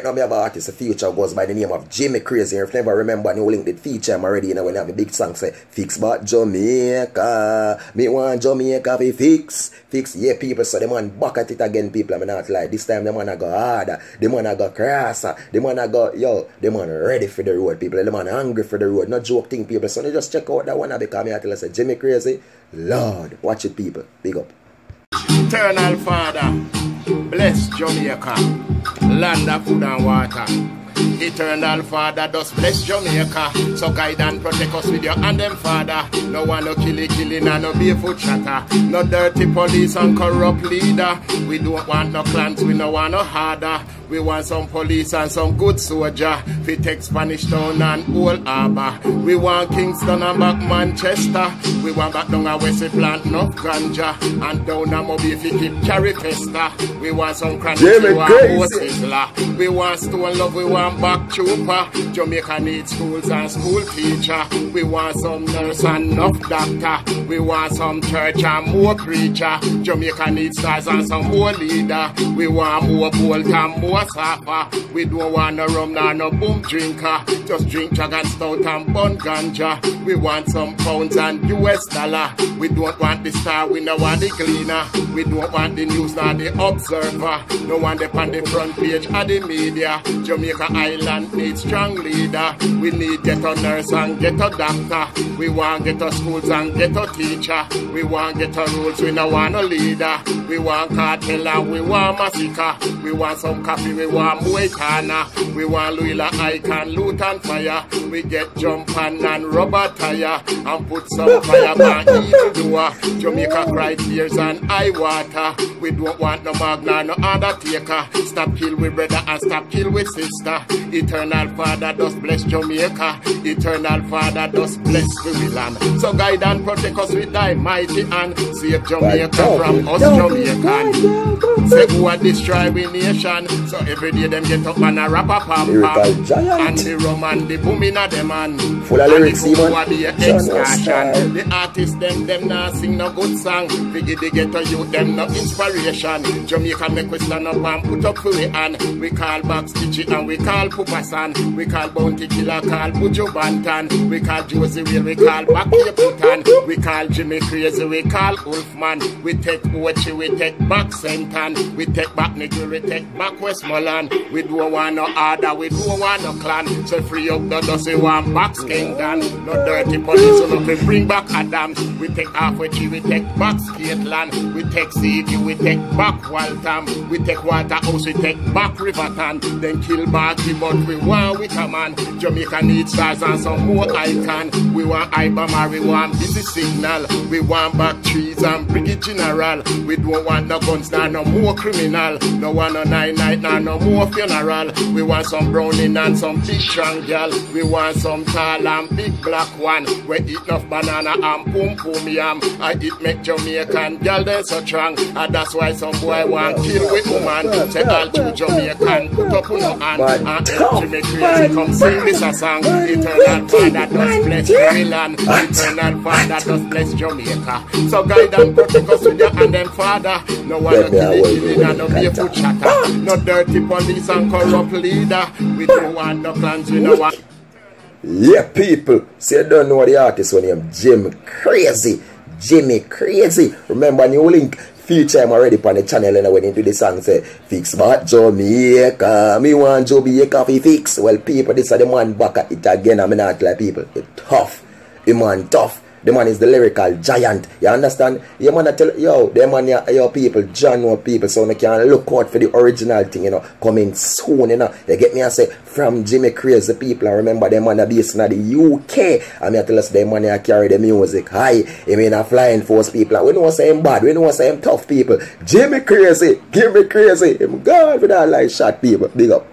Right now, me have an artist, a future goes by the name of Jimmy Crazy. If you never remember, Newlink did feature him already, you know, when I have a big song say, fix but Jamaica. Me want Jamaica be fix. Yeah, people, so the man back at it again, people. I'm not like, this time the man I go harder, the man I go crosser, the man I go, the man ready for the road, people. The man hungry for the road, not joke thing, people. So they just check out that one because me I tell us, Jimmy Crazy, Lord, watch it, people. Big up. Eternal Father, bless Jamaica, land of food and water. Eternal Father, does bless Jamaica. So guide and protect us with your hand, them Father. No one no killing and no barefoot chatter. No dirty police and corrupt leader. We don't want no clans, we no want no harder. We want some police and some good soldier. We take Spanish Town and Old Harbour. We want Kingston and back Manchester. We want back down a West plant no ganja. And down a Mobile if keep carry festa. We want some crannies, we want Sizzler. We want Stone Love, we want back Trooper. Jamaica needs schools and school teacher. We want some nurse and enough doctor. We want some church and more preacher. Jamaica needs stars and some more leader. We want more bolt and more supper. We don't want no rum nor no boom drinker. Just drink dragon stout and bun ganja. We want some pounds and US dollar. We don't want the Star, we don't want the Cleaner. We don't want the news nor the Observer. No one up on the front page of the media. Jamaica Island needs strong leader. We need ghetto nurse and ghetto doctor. We want ghetto schools and ghetto teacher. We want ghetto rules, we don't want no leader. We want cartel and we want massacre. We want some coffee, we want Moitana. We want Luila Icon, loot and fire. We get jump and rubber tire. And put some fire back evil doer. Jamaica cry tears and eye water. We don't want no magna, no undertaker. Stop kill with brother and stop kill with sister. Eternal Father does bless Jamaica. Eternal Father does bless the land. So guide and protect us with thy mighty hand. Save Jamaica from us Jamaican. Say who are destroy we nation. So every day them get up and a rap a pam pam. And the rum and the boom in a them man. Full of lyrics, even. The artists them not sing no good song. Figure they get to you them no inspiration. Jamaica make we stand up and put up for we hand. We call back Stitchy and we call Pupasan. We call Bounty Killer, call Bujo Bantan. We call Josie Will, we call Backy Putan. We call Jimmy Crazy, we call Wolfman. We take Ochi, we take back Sentan. We take back Nigel, we take back Westmoreland. We don't want no order, we don't want no clan. So free up the dust, we want back Skengdan. No dirty police, so no we bring back Adams. We take Halfway, we take back Skateland. We take CV, we take back Waltham. We take Waterhouse, we take back Riverton. Then kill Barty, but we want we come on. Jamaica needs stars and some more icon. We want Ibama, we want busy signal. We want back trees and Brigade General. We don't want no guns, no more criminal. No one no night, no more funeral. We want some browning and some big strong girl. We want some tall and big black one. We eat enough banana and pum pum yam. I eat make Jamaican girl they so strong. And that's why some boy want kill with woman. Say all to Jamaican put up on your hand. And Jimmy Crazy come sing this a song. Eternal Father does bless Maryland. Eternal Father does bless Jamaica. So guide and protect us with your hand and Father. No one no killing and no barefoot chatter. No dirty police and corrupt leader. We don't want no clans, we don't want. Yeah, people. See, you don't know the artist when name Jimmy Crazy. Jimmy Crazy. Remember Newlink feature him already on the channel and when into the song say fix but Jamaica. Me want Jamaica fi fix. Well people, this is the man back at it again. I'm not like people. It's tough. The man tough. The man is the lyrical giant. You understand? You man tell yo, the man your people, John know people, so they can look out for the original thing, you know, coming soon, you know. You get me I say from Jimmy Crazy people. I remember them man are based in the UK. And I tell us them man carry the music high. I mean a flying force people. We don't say him bad, we don't say him tough people. Jimmy Crazy, give me crazy. Him God with that like shot people. Big up.